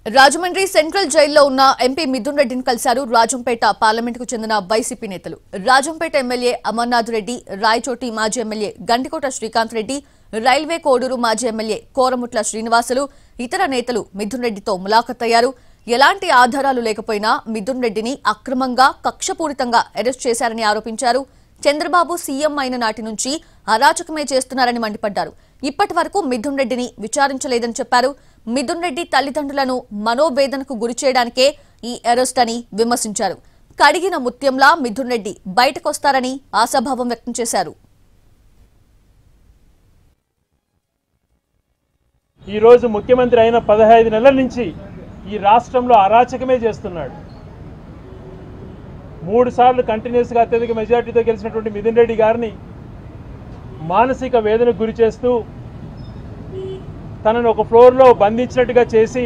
Rajahmundry central జైల్లో ఉన్న MP Mithun రెడ్డిని కలిశారు రాజంపేట పార్లమెంటుకు చెందిన వైసీపీ నేతలు. రాజంపేట ఎమ్మెల్యే అమర్నాథ్ రెడ్డి, రాయచోటి మాజీ ఎమ్మెల్యే గండికోట శ్రీకాంత్ రెడ్డి, రైల్వే కోడూరు మాజీ ఎమ్మెల్యే కోరముట్ల శ్రీనివాసులు, ఇతర నేతలు మిథున్ రెడ్డితో ములాఖతయ్యారు. ఎలాంటి ఆధారాలు లేకపోయినా మిథున్ రెడ్డిని అక్రమంగా కక్షపూరితంగా అరెస్ట్ చేశారని ఆరోపించారు. చంద్రబాబు సీఎం అయిన నాటి నుంచి అరాచకమే చేస్తున్నారని మండిపడ్డారు. ఇప్పటి వరకు మిథున్ రెడ్డిని విచారించలేదని చెప్పారు. మిథున్ రెడ్డి తల్లిదండ్రులను మనోవేదనకు గురి చేయడానికే ఈ అరెస్ట్ అని విమర్శించారు. కడిగిన ముత్యంలా మిథున్ రెడ్డి బయటకొస్తారని ఆశాభావం వ్యక్తం చేశారు. ఈ రోజు ముఖ్యమంత్రి అయిన 15 నెలల నుంచి ఈ రాష్ట్రంలో అరాచకమే చేస్తున్నాడు. 3 సార్లు కంటిన్యూస్గా అత్యధిక మెజార్టీతో గెలిచినటువంటి మిథున్ రెడ్డి గారిని మానసిక వేదనకు గురి చేస్తూ తనను ఒక ఫ్లోర్లో బంధించినట్టుగా చేసి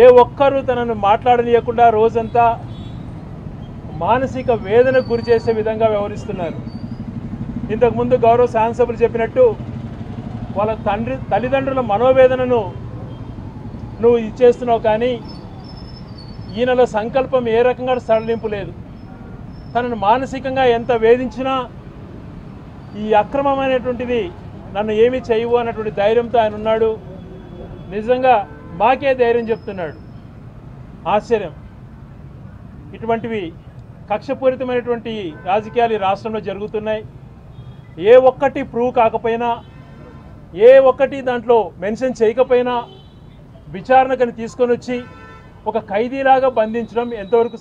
ఏ ఒక్కరూ తనను మాట్లాడనీయకుండా రోజంతా మానసిక వేదనకు గురి చేసే విధంగా వ్యవహరిస్తున్నారు. ఇంతకుముందు గౌరవ శాసనసభ్యులు చెప్పినట్టు వాళ్ళ తల్లిదండ్రుల మనోవేదనను నువ్వు ఇచ్చేస్తున్నావు, కానీ ఈయనలో సంకల్పం ఏ రకంగా సడలింపు లేదు. తనను మానసికంగా ఎంత వేధించినా ఈ అక్రమమైనటువంటిది నన్ను ఏమీ చేయవు అన్నటువంటి ధైర్యంతో ఆయన ఉన్నాడు. నిజంగా మాకే ధైర్యం చెప్తున్నాడు. ఆశ్చర్యం. ఇటువంటివి కక్షపూరితమైనటువంటి రాజకీయాలు ఈ రాష్ట్రంలో జరుగుతున్నాయి. ఏ ఒక్కటి ప్రూవ్ కాకపోయినా, ఏ ఒక్కటి దాంట్లో మెన్షన్ చేయకపోయినా విచారణకని తీసుకొని వచ్చి ఒక ఖైదీలాగా బంధించడం ఎంతవరకు